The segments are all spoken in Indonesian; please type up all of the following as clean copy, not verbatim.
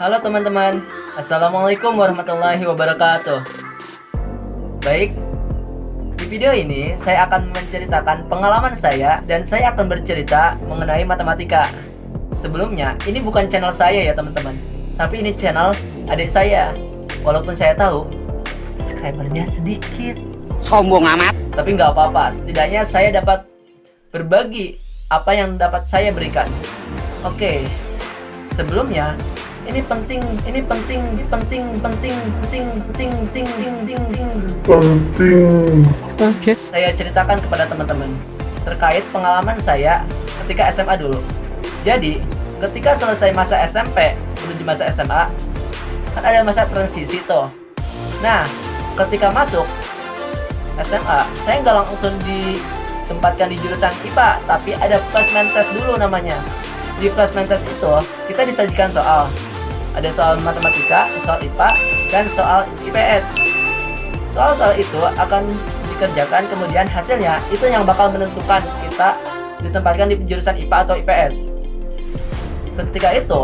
Halo teman-teman, Assalamualaikum warahmatullahi wabarakatuh. Baik, di video ini saya akan menceritakan pengalaman saya dan saya akan bercerita mengenai matematika. Sebelumnya, ini bukan channel saya ya teman-teman, tapi ini channel adik saya. Walaupun saya tahu subscribernya sedikit, Sombong amat. tapi nggak apa-apa, setidaknya saya dapat berbagi apa yang dapat saya berikan. Oke, sebelumnya ini penting. Saya ceritakan kepada teman-teman terkait pengalaman saya ketika SMA dulu. Jadi, ketika selesai masa SMP menuju masa SMA, kan ada masa transisi tuh. Nah, ketika masuk SMA, saya nggak langsung ditempatkan di jurusan IPA, tapi ada placement test dulu namanya. Di placement test itu, kita disajikan soal. Ada soal matematika, soal IPA, dan soal IPS. Soal-soal itu akan dikerjakan, kemudian hasilnya itu yang bakal menentukan kita ditempatkan di jurusan IPA atau IPS. Ketika itu,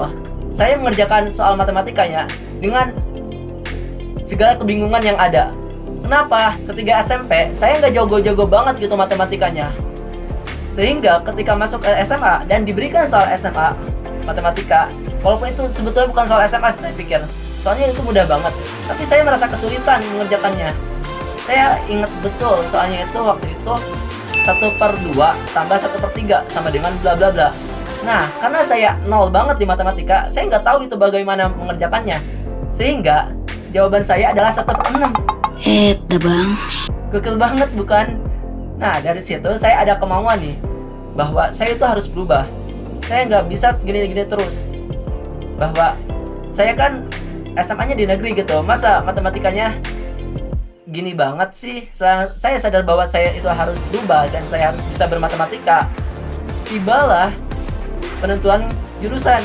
saya mengerjakan soal matematikanya dengan segala kebingungan yang ada. Kenapa? Ketika SMP, saya nggak jago-jago banget gitu matematikanya. Sehingga ketika masuk ke SMA dan diberikan soal SMA matematika, walaupun itu sebetulnya bukan soal SMA, saya pikir soalnya itu mudah banget, tapi saya merasa kesulitan mengerjakannya. Saya ingat betul soalnya itu waktu itu 1/2 tambah 1/3 sama dengan bla bla bla. Nah, karena saya nol banget di matematika, saya nggak tahu itu bagaimana mengerjakannya. Sehingga jawaban saya adalah 1/6. Bang. Gokil banget bukan? Nah, dari situ saya ada kemauan nih bahwa saya itu harus berubah. Saya nggak bisa gini-gini terus. Bahwa saya kan SMA-nya di negeri gitu, masa matematikanya gini banget sih? Saya sadar bahwa saya itu harus berubah dan saya harus bisa bermatematika. Tibalah penentuan jurusan,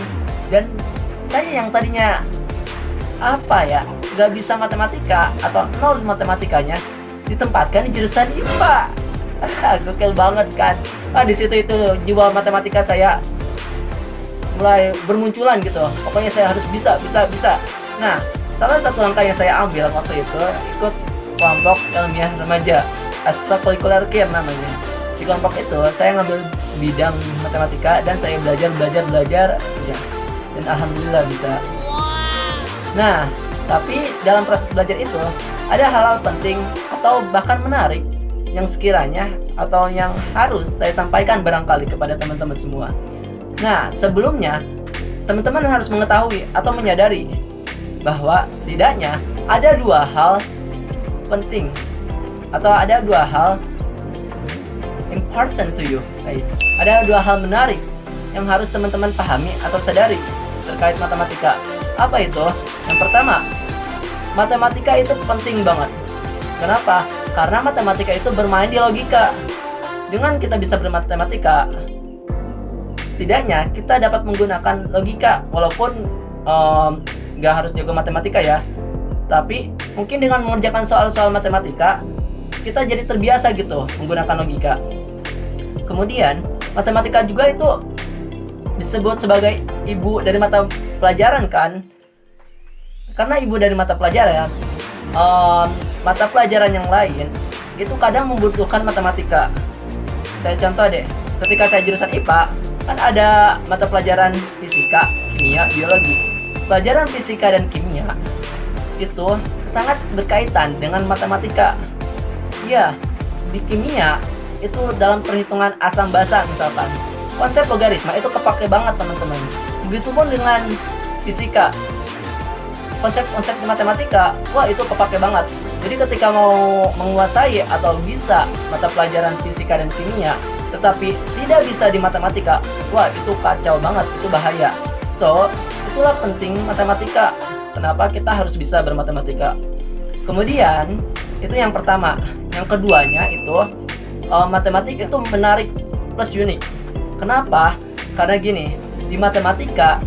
dan saya yang tadinya nggak bisa matematika atau nol matematikanya ditempatkan di jurusan IPA. Gokil banget kan? Di situ itu jiwa matematika saya mulai bermunculan gitu. Pokoknya saya harus bisa. Nah, salah satu langkah yang saya ambil waktu itu ikut kelompok ilmiah remaja, ekstrakurikuler care namanya. Di kelompok itu saya ngambil bidang matematika dan saya belajar ya. Dan alhamdulillah bisa. Nah, tapi dalam proses belajar itu ada hal-hal penting atau bahkan menarik yang sekiranya atau yang harus saya sampaikan barangkali kepada teman-teman semua. Nah, sebelumnya teman-teman harus mengetahui atau menyadari bahwa setidaknya ada dua hal penting atau ada dua hal important to you. Ada dua hal menarik yang harus teman-teman pahami atau sadari terkait matematika. Apa itu? Yang pertama, matematika itu penting banget. Kenapa? Karena matematika itu bermain di logika. Dengan kita bisa bermatematika, setidaknya kita dapat menggunakan logika. Walaupun nggak harus jago matematika ya, tapi mungkin dengan mengerjakan soal-soal matematika, kita jadi terbiasa gitu menggunakan logika. Kemudian, matematika juga itu disebut sebagai ibu dari mata pelajaran kan? Karena ibu dari mata pelajaran, mata pelajaran yang lain itu kadang membutuhkan matematika. Saya contoh deh, ketika saya jurusan IPA, kan ada mata pelajaran fisika, kimia, biologi. Pelajaran fisika dan kimia itu sangat berkaitan dengan matematika. Ya, di kimia itu dalam perhitungan asam basa misalkan, konsep logaritma itu kepake banget teman-teman. Begitupun dengan fisika, konsep-konsep matematika, wah itu kepake banget. Jadi ketika mau menguasai atau bisa mata pelajaran fisika dan kimia, tetapi tidak bisa di matematika, wah itu kacau banget, itu bahaya. So, itulah penting matematika. Kenapa kita harus bisa bermatematika? Kemudian, itu yang pertama. Yang keduanya itu, matematik itu menarik plus unik. Kenapa? Karena gini, di matematika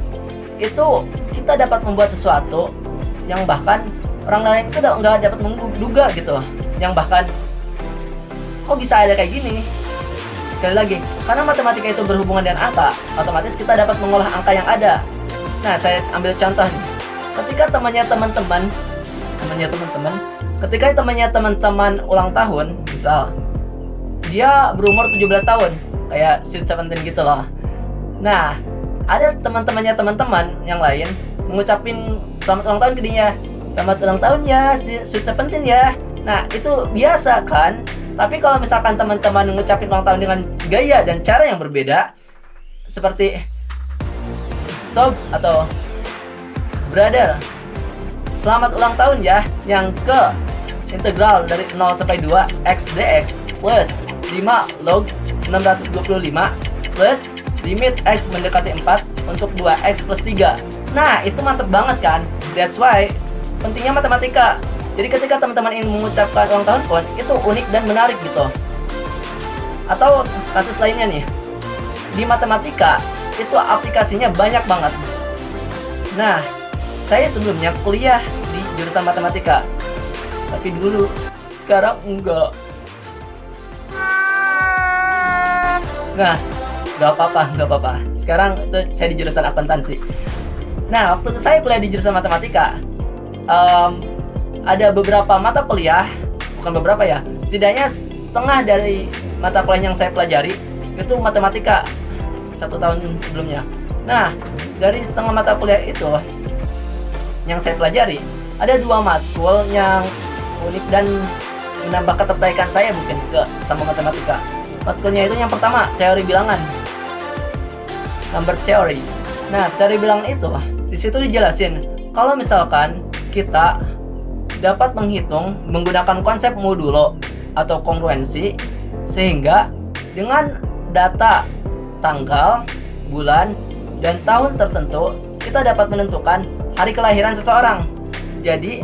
itu kita dapat membuat sesuatu yang bahkan orang lain itu nggak dapat menduga gitu, yang bahkan kok bisa ada kayak gini. Sekali lagi, karena matematika itu berhubungan dengan angka, otomatis kita dapat mengolah angka yang ada. Nah, saya ambil contoh nih. ketika temannya teman-teman ulang tahun, misal dia berumur 17 tahun, kayak Sweet Seventeen gitu loh. Nah, ada teman-temannya teman-teman yang lain mengucapin selamat ulang tahun ke dia. Selamat ulang tahun ya, Sweet Seventeen ya. Nah, itu biasa kan? Tapi kalau misalkan teman-teman mengucapin ulang tahun dengan gaya dan cara yang berbeda, seperti Sob atau Brother, selamat ulang tahun ya, yang ke integral dari 0 sampai 2 x dx plus 5 log 625 plus limit x mendekati 4 untuk 2x plus 3. Nah, itu mantep banget kan? That's why pentingnya matematika. Jadi ketika teman-teman ingin mengucapkan ulang tahun pun, itu unik dan menarik gitu. Atau kasus lainnya nih, di matematika itu aplikasinya banyak banget. Nah, saya sebelumnya kuliah di jurusan matematika, tapi dulu, sekarang enggak. Nah, nggak apa-apa. Sekarang itu saya di jurusan akuntansi. Nah, waktu saya kuliah di jurusan matematika, ada beberapa mata kuliah, bukan beberapa ya, setidaknya setengah dari mata kuliah yang saya pelajari itu matematika 1 tahun sebelumnya. Nah, dari setengah mata kuliah itu yang saya pelajari, ada 2 matkul yang unik dan menambah ketertarikan saya mungkin sama matematika. Matkulnya itu yang pertama, teori bilangan, number theory. Nah, teori bilangan itu di situ dijelasin kalau misalkan kita dapat menghitung menggunakan konsep modulo atau kongruensi, sehingga dengan data tanggal, bulan, dan tahun tertentu kita dapat menentukan hari kelahiran seseorang. Jadi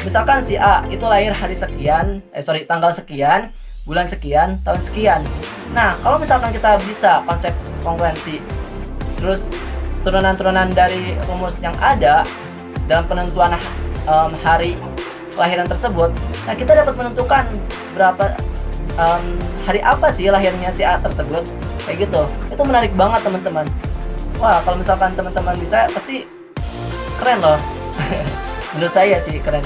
misalkan si A itu lahir hari sekian, tanggal sekian, bulan sekian, tahun sekian. Nah, kalau misalkan kita bisa konsep kongruensi, terus turunan-turunan dari rumus yang ada dalam penentuan hari kelahiran tersebut, nah kita dapat menentukan berapa hari apa sih lahirnya si A tersebut, kayak gitu. Itu menarik banget teman-teman. Wah, kalau misalkan teman-teman bisa, pasti keren loh. Menurut saya sih keren.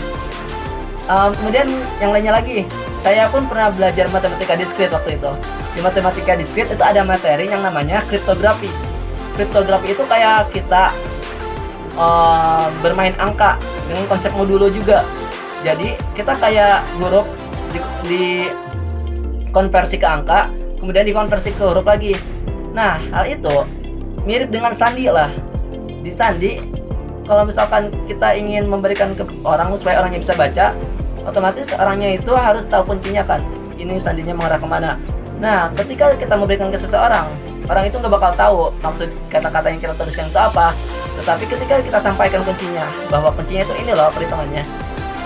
Kemudian yang lainnya lagi, saya pun pernah belajar matematika diskrit waktu itu. Di matematika diskrit itu ada materi yang namanya kriptografi. Kriptografi itu kayak kita bermain angka dengan konsep modulo juga. Jadi kita kayak huruf di konversi ke angka, kemudian dikonversi ke huruf lagi. Nah, hal itu mirip dengan sandi lah. Di sandi, kalau misalkan kita ingin memberikan ke orang supaya orangnya bisa baca, otomatis orangnya itu harus tahu kuncinya kan. Ini sandinya mengarah kemana. Nah, ketika kita memberikan ke seseorang, orang itu nggak bakal tahu maksud kata-kata yang kita tuliskan itu apa. Tetapi ketika kita sampaikan kuncinya, bahwa kuncinya itu ini loh perhitungannya,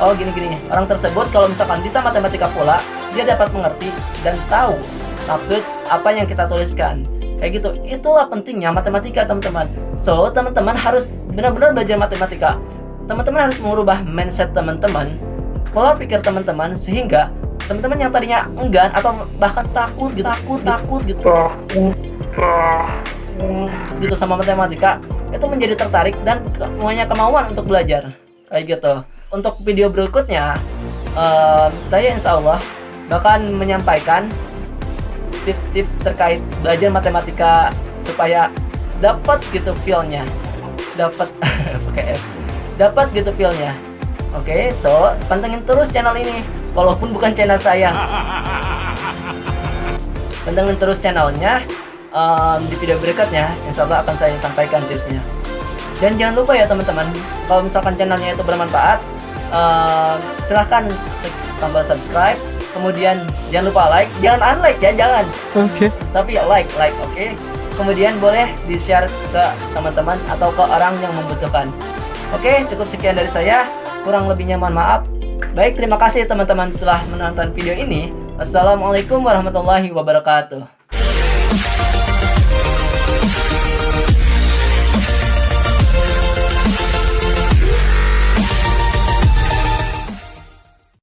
oh gini-gini, orang tersebut kalau misalkan bisa matematika pula, dia dapat mengerti dan tahu maksud apa yang kita tuliskan. Kayak gitu. Itulah pentingnya matematika, teman-teman. So, teman-teman harus benar-benar belajar matematika. Teman-teman harus merubah mindset teman-teman, pola pikir teman-teman, sehingga teman-teman yang tadinya enggan atau bahkan takut gitu sama matematika, itu menjadi tertarik dan punya kemauan untuk belajar. Kayak gitu. Untuk video berikutnya, saya insya Allah bahkan menyampaikan tips-tips terkait belajar matematika supaya dapat gitu feel-nya, dapat dapat gitu feel-nya. Oke, so pantengin terus channel ini, walaupun bukan channel saya. Pantengin terus channelnya. Di video berikutnya, insya Allah akan saya sampaikan tipsnya. Dan jangan lupa ya teman-teman, kalau misalkan channelnya itu bermanfaat, silahkan klik tombol subscribe. Kemudian jangan lupa like, jangan unlike ya, jangan. Oke. Tapi ya like, oke. Kemudian boleh di-share ke teman-teman atau ke orang yang membutuhkan. Oke, cukup sekian dari saya. Kurang lebihnya mohon maaf. Baik, terima kasih teman-teman telah menonton video ini. Wassalamualaikum warahmatullahi wabarakatuh.